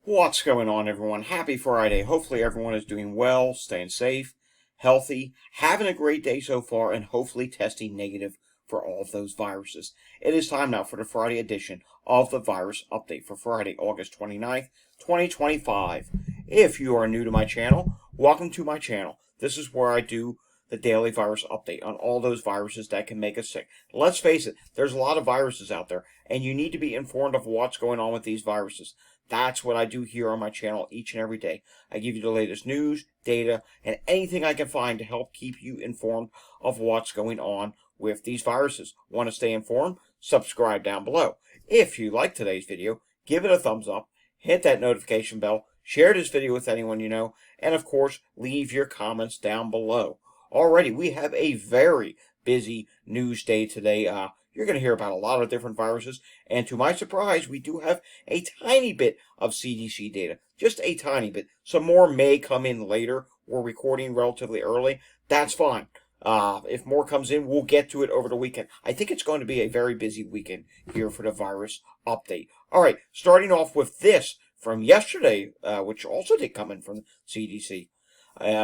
What's going on, everyone? Happy Friday. Hopefully everyone is doing well, staying safe, healthy, having a great day so far, and hopefully testing negative for all of those viruses. It is time now for the Friday edition of the Virus Update for Friday, August 29th, 2025. If you are new to my channel, welcome to my channel. This is where I do the daily virus update on all those viruses that can make us sick. Let's face it, there's a lot of viruses out there, and you need to be informed of what's going on with these viruses. That's what I do here on my channel each and every day. I give you the latest news, data, and anything I can find to help keep you informed of what's going on with these viruses. Want to stay informed? Subscribe down below. If you like today's video, give it a thumbs up, hit that notification bell, share this video with anyone you know, and of course, leave your comments down below. Already, we have a very busy news day today. You're going to hear about a lot of different viruses, and to my surprise, we do have a tiny bit of CDC data. Just a tiny bit. Some more may come in later. We're recording relatively early. That's fine. If more comes in, we'll get to it over the weekend. I think it's going to be a very busy weekend here for the virus update. All right, starting off with this from yesterday, which also did come in from CDC,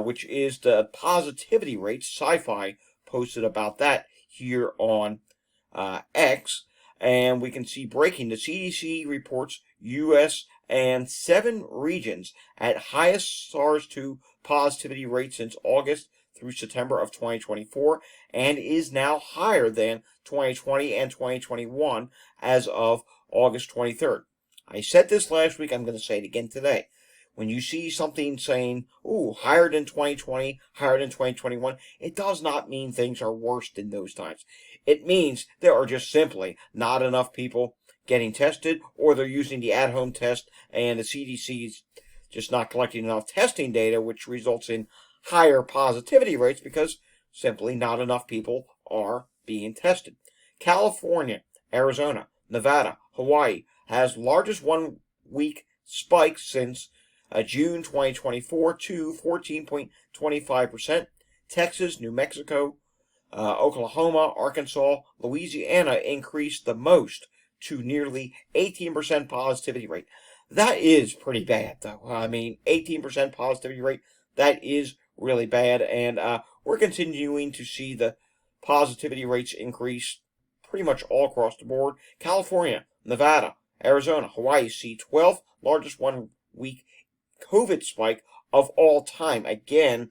which is the positivity rate. Sci-Fi posted about that here on X, and we can see breaking. The CDC reports U.S. and 7 regions at highest SARS-2 positivity rate since August through September of 2024, and is now higher than 2020 and 2021 as of August 23rd. I said this last week, I'm going to say it again today. When you see something saying, ooh, higher than 2020, higher than 2021, it does not mean things are worse than those times. It means there are just simply not enough people getting tested, or they're using the at-home test, and the CDC is just not collecting enough testing data, which results in higher positivity rates because simply not enough people are being tested. California, Arizona, Nevada, Hawaii has largest one-week spike since June 2024 to 14.25%. Texas, New Mexico, Oklahoma, Arkansas, Louisiana increased the most to nearly 18% positivity rate. That is pretty bad, though. I mean, 18% positivity rate, that is really bad, and we're continuing to see the positivity rates increase pretty much all across the board. California, Nevada, Arizona, Hawaii see 12th largest one-week COVID spike of all time. Again,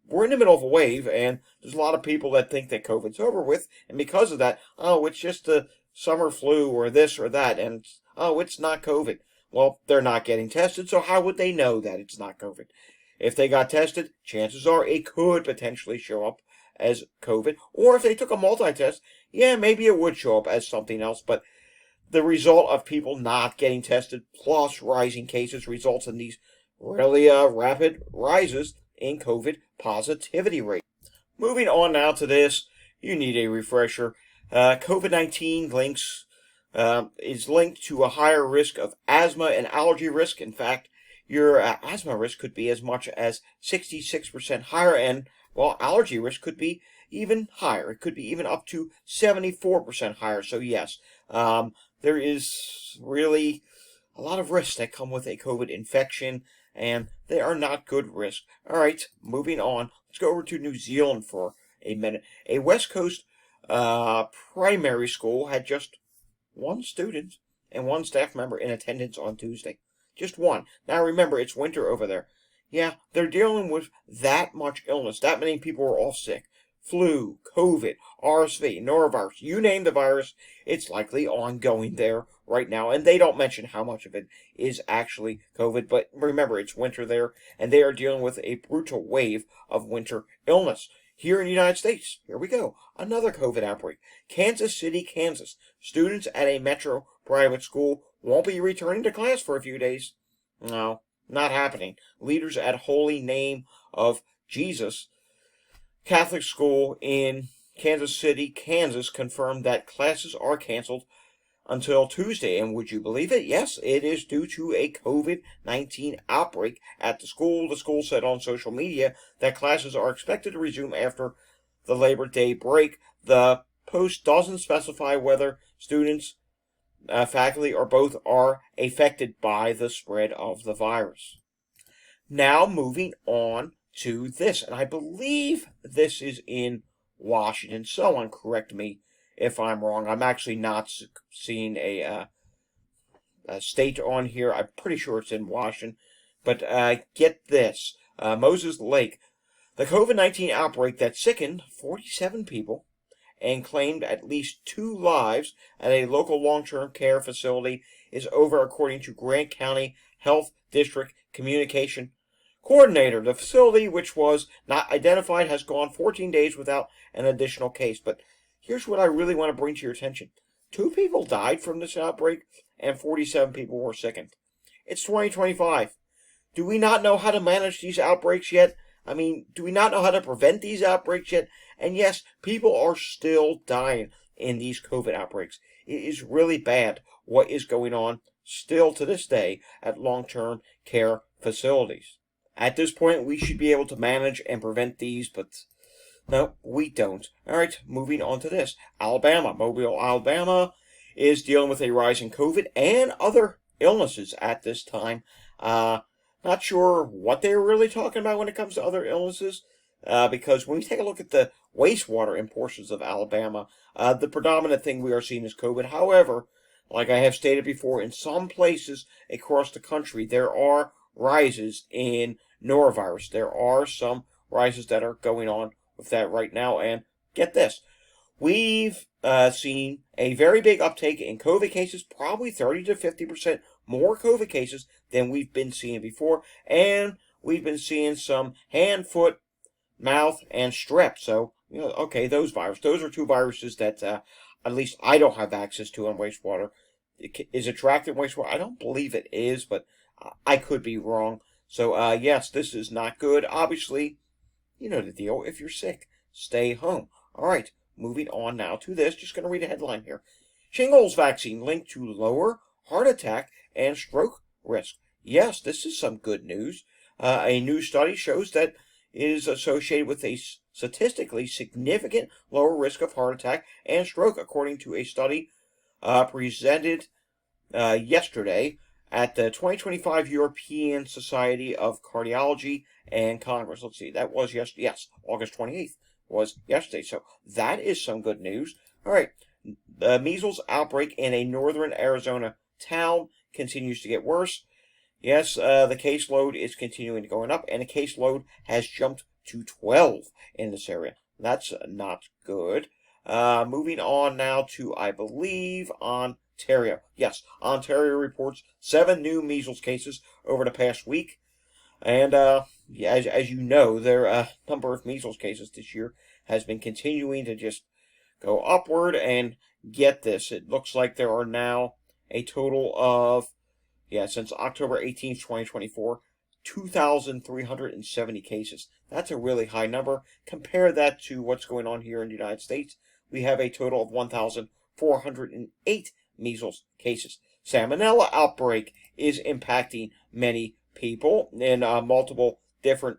we're in the middle of a wave, and there's a lot of people that think that COVID's over with, and because of that, oh, it's just the summer flu or this or that, and oh, it's not COVID. Well, they're not getting tested, so how would they know that it's not COVID? If they got tested, chances are it could potentially show up as COVID, or if they took a multi-test, yeah, maybe it would show up as something else, but the result of people not getting tested plus rising cases results in these really rapid rises in COVID positivity rate. Moving on now to this, you need a refresher. COVID-19 is linked to a higher risk of asthma and allergy risk. In fact, your asthma risk could be as much as 66% higher, and well, allergy risk could be even higher. It could be even up to 74% higher. So yes, there is really a lot of risks that come with a COVID infection, and they are not good risks. All right, moving on. Let's go over to New Zealand for a minute. A West Coast primary school had just 1 student and 1 staff member in attendance on Tuesday. Just 1. Now remember, it's winter over there. Yeah, they're dealing with that much illness. That many people are all sick. Flu, COVID, RSV, norovirus, you name the virus, it's likely ongoing there right now. And they don't mention how much of it is actually COVID. But remember, it's winter there, and they are dealing with a brutal wave of winter illness. Here in the United States, here we go, another COVID outbreak. Kansas City, Kansas. Students at a metro private school won't be returning to class for a few days. No, not happening. Leaders at Holy Name of Jesus Catholic School in Kansas City, Kansas, confirmed that classes are canceled until Tuesday. And would you believe it? Yes, it is due to a COVID-19 outbreak at the school. The school said on social media that classes are expected to resume after the Labor Day break. The post doesn't specify whether students faculty or both are affected by the spread of the virus. Now moving on to this, and I believe this is in Washington. Someone correct me if I'm wrong. I'm actually not seeing a state on here. I'm pretty sure it's in Washington. But get this. Moses Lake, the COVID-19 outbreak that sickened 47 people and claimed at least 2 lives at a local long-term care facility is over, according to Grant County Health District Communication Coordinator. The facility, which was not identified, has gone 14 days without an additional case. But here's what I really want to bring to your attention. 2 people died from this outbreak and 47 people were sickened. It's 2025. Do we not know how to manage these outbreaks yet? I mean, do we not know how to prevent these outbreaks yet? And yes, people are still dying in these COVID outbreaks. It is really bad what is going on still to this day at long-term care facilities. At this point, we should be able to manage and prevent these, but no, we don't. All right, moving on to this. Alabama. Mobile, Alabama is dealing with a rise in COVID and other illnesses at this time. Not sure what they're really talking about when it comes to other illnesses, because when we take a look at the wastewater in portions of Alabama, the predominant thing we are seeing is COVID. However, like I have stated before, in some places across the country, there are rises in norovirus. There are some rises that are going on with that right now, and get this. We've seen a very big uptake in COVID cases, probably 30 to 50% more COVID cases than we've been seeing before, and we've been seeing some hand, foot, mouth, and strep. So, okay, those are 2 viruses that at least I don't have access to on wastewater. Is it tracked in wastewater? I don't believe it is, but I could be wrong. So, yes, this is not good. Obviously, you know the deal. If you're sick, stay home. All right, moving on now to this. Just going to read a headline here. Shingles vaccine linked to lower heart attack and stroke risk. Yes, this is some good news. A new study shows that it is associated with a statistically significant lower risk of heart attack and stroke, according to a study presented yesterday at the 2025 European Society of Cardiology and Congress. Let's see, that was yesterday. Yes, August 28th was yesterday. So that is some good news. All right, the measles outbreak in a northern Arizona town continues to get worse. Yes, the caseload is continuing going up, and the caseload has jumped to 12 in this area. That's not good. Moving on now to, I believe, Ontario. Yes, Ontario reports 7 new measles cases over the past week. And as you know, their number of measles cases this year has been continuing to just go upward. And get this, it looks like there are now a total of, since October 18th, 2024, 2,370 cases. That's a really high number. Compare that to what's going on here in the United States. We have a total of 1,408 measles cases. Salmonella outbreak is impacting many people in multiple different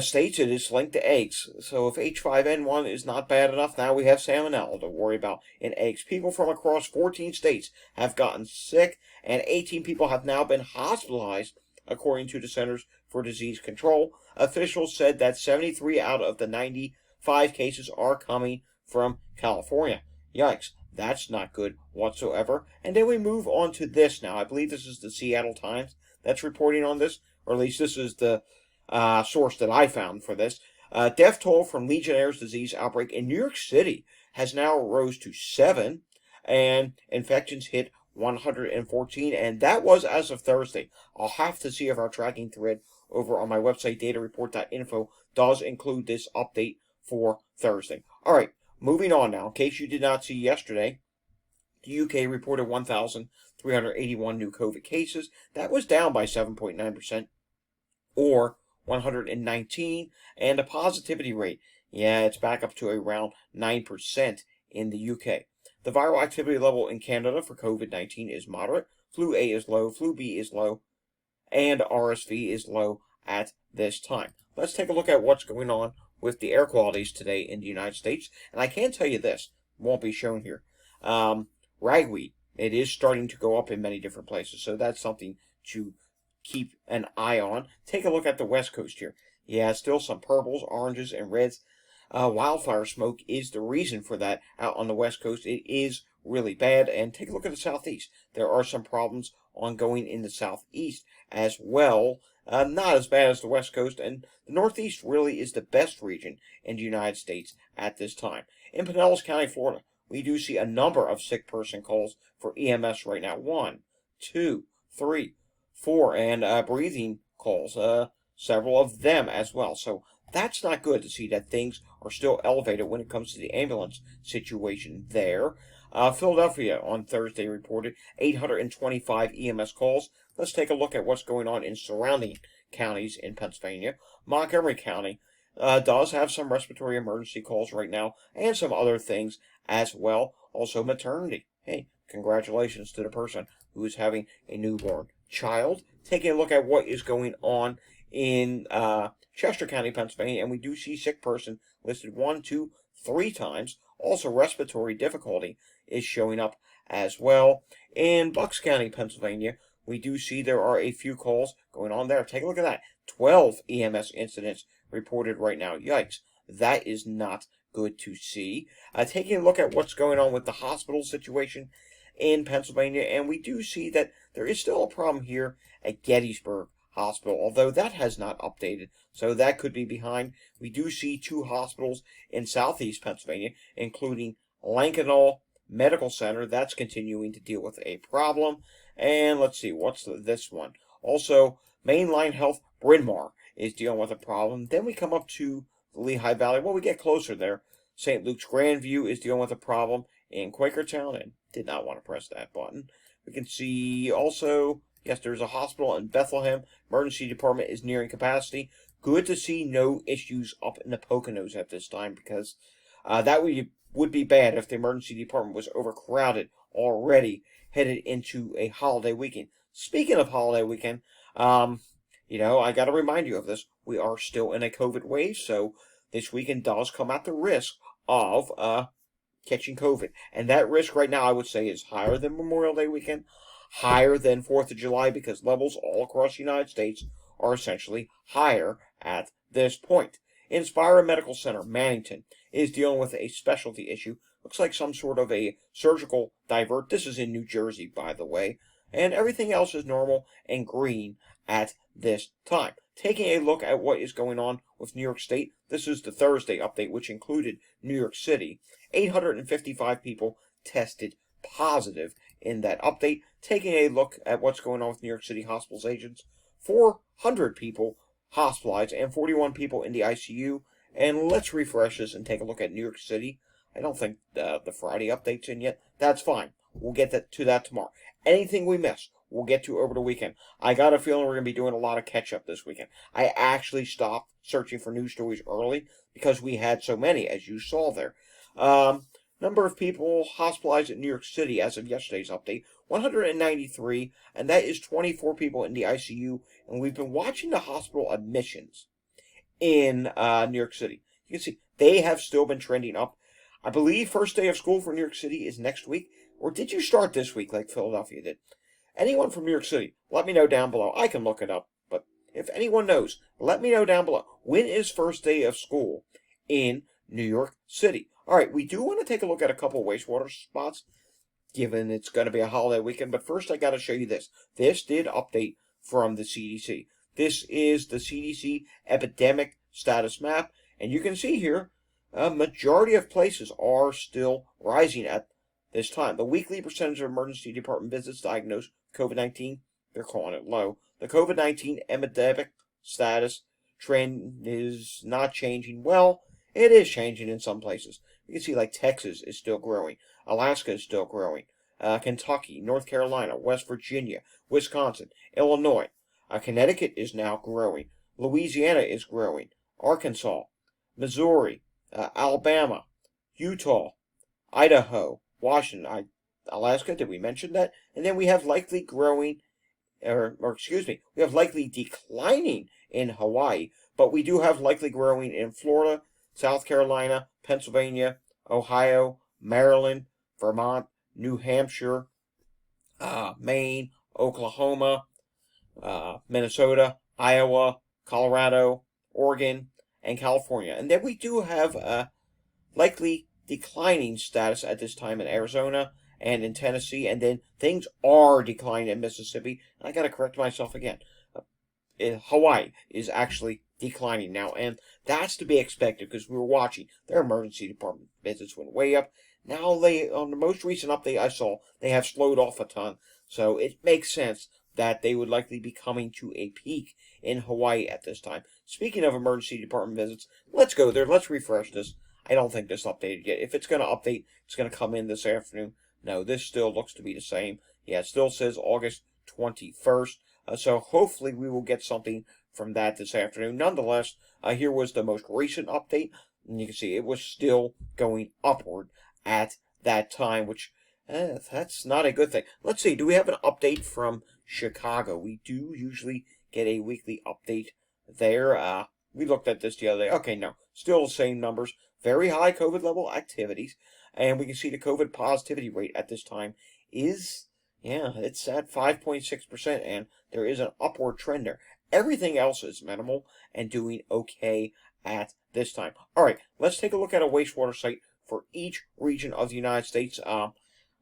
states. It is linked to eggs. So if H5N1 is not bad enough, now we have salmonella to worry about in eggs. People from across 14 states have gotten sick, and 18 people have now been hospitalized, according to the Centers for Disease Control. Officials said that 73 out of the 95 cases are coming from California. Yikes, that's not good whatsoever. And then we move on to this now. I believe this is the Seattle Times that's reporting on this, or at least this is the source that I found for this. Death toll from Legionnaires disease outbreak in New York City has now rose to 7, and infections hit 114, and that was as of Thursday. I'll have to see if our tracking thread over on my website, datareport.info, does include this update for Thursday. All right, moving on now. In case you did not see yesterday, the UK reported 1,381 new COVID cases. That was down by 7.9%, or 119, and the positivity rate, it's back up to around 9% in the UK. The viral activity level in Canada for COVID-19 is moderate. Flu A is low, Flu B is low, and RSV is low at this time. Let's take a look at what's going on with the air qualities today in the United States. And I can tell you this, won't be shown here. Ragweed. It is starting to go up in many different places, so that's something to keep an eye on. Take a look at the West Coast here. Yeah, still some purples, oranges, and reds. Wildfire smoke is the reason for that out on the West Coast. It is really bad. And take a look at the Southeast. There are some problems ongoing in the Southeast as well. Not as bad as the West Coast, and the Northeast really is the best region in the United States at this time. In Pinellas County, Florida, we do see a number of sick person calls for EMS right now. 1, 2, 3, 4, and breathing calls. Several of them as well. So that's not good to see that things are still elevated when it comes to the ambulance situation there. Philadelphia on Thursday reported 825 EMS calls. Let's take a look at what's going on in surrounding counties in Pennsylvania. Montgomery County does have some respiratory emergency calls right now and some other things as well. Also maternity. Hey, congratulations to the person who is having a newborn child. Taking a look at what is going on in Chester County, Pennsylvania, and we do see sick person listed 1, 2, 3 times. Also, respiratory difficulty is showing up as well. In Bucks County, Pennsylvania, we do see there are a few calls going on there. Take a look at that. 12 EMS incidents reported right now. Yikes. That is not good to see. Taking a look at what's going on with the hospital situation in Pennsylvania, and we do see that there is still a problem here at Gettysburg Hospital, although that has not updated, so that could be behind. We do see 2 hospitals in southeast Pennsylvania, including Lankenau Medical Center. That's continuing to deal with a problem. And let's see, what's this one? Also, Mainline Health Bryn Mawr is dealing with a problem. Then we come up to the Lehigh Valley. Well, we get closer there. St. Luke's Grandview is dealing with a problem in Quakertown, and did not want to press that button. We can see also, yes, there's a hospital in Bethlehem. Emergency department is nearing capacity. Good to see no issues up in the Poconos at this time, because that would be bad if the emergency department was overcrowded already headed into a holiday weekend. Speaking of holiday weekend, I got to remind you of this. We are still in a COVID wave, so this weekend does come at the risk of catching COVID. And that risk right now, I would say, is higher than Memorial Day weekend, higher than 4th of July, because levels all across the United States are essentially higher at this point. Inspira Medical Center, Mannington, is dealing with a specialty issue. Looks like some sort of a surgical divert. This is in New Jersey, by the way. And everything else is normal and green at this time. Taking a look at what is going on with New York State, this is the Thursday update, which included New York City. 855 people tested positive in that update. Taking a look at what's going on with New York City hospitalizations, 400 people hospitalized and 41 people in the ICU. And let's refresh this and take a look at New York City. I don't think the Friday update's in yet. That's fine. We'll get to that tomorrow. Anything we miss, we'll get to over the weekend. I got a feeling we're going to be doing a lot of catch-up this weekend. I actually stopped searching for news stories early because we had so many, as you saw there. Number of people hospitalized in New York City as of yesterday's update, 193, and that is 24 people in the ICU. And we've been watching the hospital admissions in New York City. You can see they have still been trending up. I believe first day of school for New York City is next week. Or did you start this week like Philadelphia did? Anyone from New York City, let me know down below. I can look it up, but if anyone knows, let me know down below. When is first day of school in New York City? All right, we do want to take a look at a couple wastewater spots, given it's going to be a holiday weekend. But first, I got to show you this. This did update from the CDC. This is the CDC epidemic status map, and you can see here, a majority of places are still rising at this time. The weekly percentage of emergency department visits diagnosed with COVID-19, they're calling it low. The COVID-19 epidemic status trend is not changing. Well, it is changing in some places. You can see like Texas is still growing. Alaska is still growing. Kentucky, North Carolina, West Virginia, Wisconsin, Illinois. Connecticut is now growing. Louisiana is growing. Arkansas, Missouri, Alabama, Utah, Idaho, Washington, Alaska, did we mention that? And then we have likely growing, we have likely declining in Hawaii, but we do have likely growing in Florida, South Carolina, Pennsylvania, Ohio, Maryland, Vermont, New Hampshire, Maine, Oklahoma, Minnesota, Iowa, Colorado, Oregon, and California. And then we do have likely declining status at this time in Arizona and in Tennessee, and then things are declining in Mississippi. I got to correct myself again. Hawaii is actually declining now, and that's to be expected because we were watching their emergency department visits went way up. Now they, on the most recent update I saw, they have slowed off a ton, so it makes sense that they would likely be coming to a peak in Hawaii at this time. Speaking of emergency department visits, let's go there. Let's refresh this. I don't think this updated yet. If it's going to update, it's going to come in this afternoon. No, this still looks to be the same. Yeah, it still says August 21st. So hopefully we will get something from that this afternoon. Nonetheless, here was the most recent update. And you can see it was still going upward at that time, which that's not a good thing. Let's see. Do we have an update from Chicago? We do usually get a weekly update there. We looked at this the other day. Okay, no. Still the same numbers. Very high COVID level activities. And we can see the COVID positivity rate at this time is, yeah, it's at 5.6%. And there is an upward trend there. Everything else is minimal and doing okay at this time. All right, let's take a look at a wastewater site for each region of the United States. I'm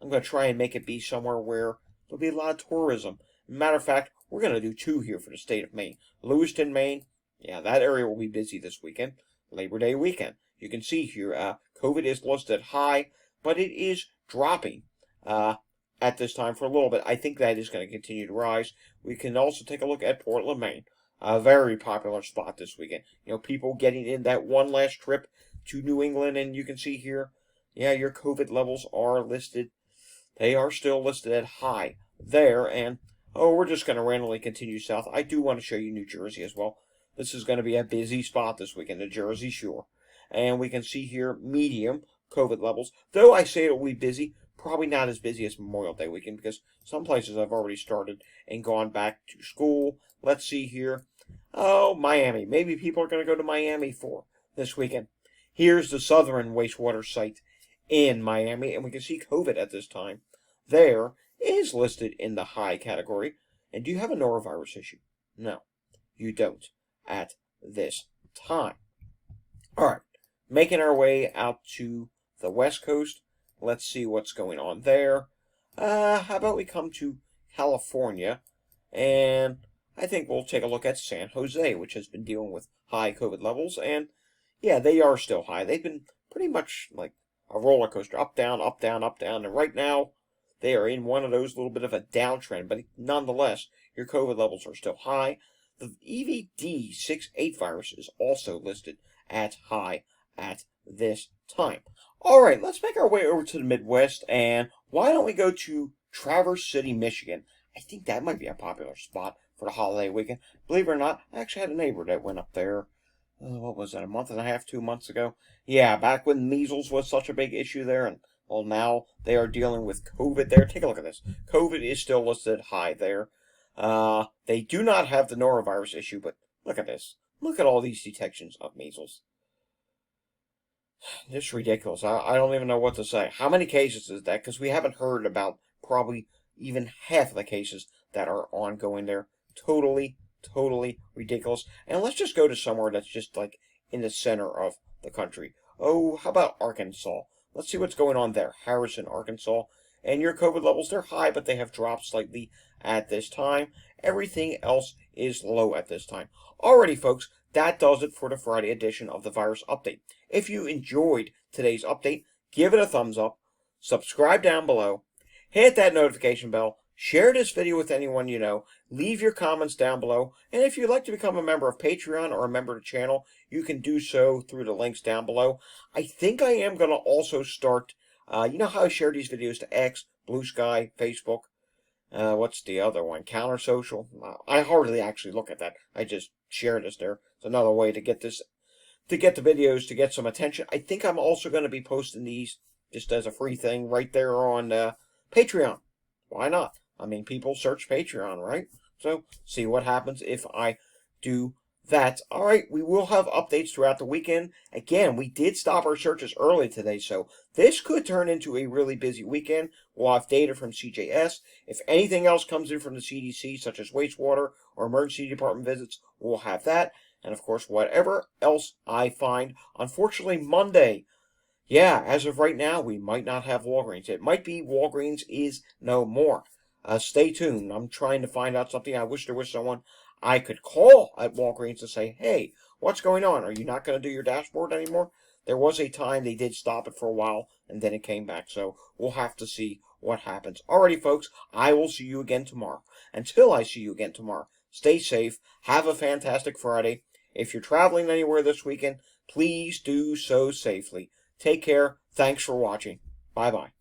going to try and make it be somewhere where there'll be a lot of tourism. Matter of fact, we're going to do two here for the state of Maine. Lewiston, Maine. Yeah, that area will be busy this weekend. Labor Day weekend. You can see here, COVID is listed high, but it is dropping at this time for a little bit. I think that is going to continue to rise. We can also take a look at Portland, Maine. A very popular spot this weekend. You know, people getting in that one last trip to New England, and you can see here, yeah, your COVID levels are listed. They are still listed at high there, and we're just going to randomly continue south. I do want to show you New Jersey as well. This is going to be a busy spot this weekend, the Jersey Shore. And we can see here medium COVID levels. Though I say it will be busy, probably not as busy as Memorial Day weekend because some places have already started and gone back to school. Let's see here. Oh, Miami. Maybe people are going to go to Miami for this weekend. Here's the southern wastewater site in Miami, and we can see COVID at this time. There is listed in the high category. And do you have a norovirus issue? No, you don't at this time. All right, making our way out to the West Coast. Let's see what's going on there. How about we come to California, and I think we'll take a look at San Jose, which has been dealing with high COVID levels, and yeah, they are still high. They've been pretty much like a roller coaster, up, down, up, down, up, down, and right now they are in one of those little bit of a downtrend, but nonetheless, your COVID levels are still high. The EVD68 virus is also listed at high at this time. All right, let's make our way over to the Midwest, and why don't we go to Traverse City, Michigan? I think that might be a popular spot for the holiday weekend. Believe it or not, I actually had a neighbor that went up there, what was that, a month and a half, 2 months ago? Yeah, back when measles was such a big issue there, and well, now they are dealing with COVID there. Take a look at this. COVID is still listed high there. They do not have the norovirus issue, but look at this. Look at all these detections of measles. It's ridiculous. I don't even know what to say. How many cases is that? Because we haven't heard about probably even half of the cases that are ongoing there. Totally ridiculous. And let's just go to somewhere that's just like in the center of the country. Oh, how about Arkansas? Let's see what's going on there. Harrison, Arkansas. And your COVID levels, they're high, but they have dropped slightly at this time. Everything else is low at this time. Alrighty, folks, that does it for the Friday edition of the Virus Update. If you enjoyed today's update, give it a thumbs up, subscribe down below, hit that notification bell, share this video with anyone you know, leave your comments down below, and if you'd like to become a member of Patreon or a member of the channel, you can do so through the links down below. I think I am going to also start, you know how I share these videos to X, Blue Sky, Facebook, what's the other one? Counter Social. I hardly actually look at that. I just share this there. It's another way to get this, to get the videos, to get some attention. I think I'm also going to be posting these just as a free thing right there on Patreon. Why not? I mean, people search Patreon, right? So, see what happens if I do That's all right. We will have updates throughout the weekend. Again, we did stop our searches early today, so this could turn into a really busy weekend. We'll have data from CJS. If anything else comes in from the CDC, such as wastewater or emergency department visits, we'll have that. And of course, whatever else I find. Unfortunately, Monday, yeah, as of right now, we might not have Walgreens. It might be Walgreens is no more. Stay tuned. I'm trying to find out something. I wish there was someone I could call at Walgreens to say, hey, what's going on? Are you not going to do your dashboard anymore? There was a time they did stop it for a while, and then it came back. So we'll have to see what happens. Alrighty, folks, I will see you again tomorrow. Until I see you again tomorrow, stay safe. Have a fantastic Friday. If you're traveling anywhere this weekend, please do so safely. Take care. Thanks for watching. Bye-bye.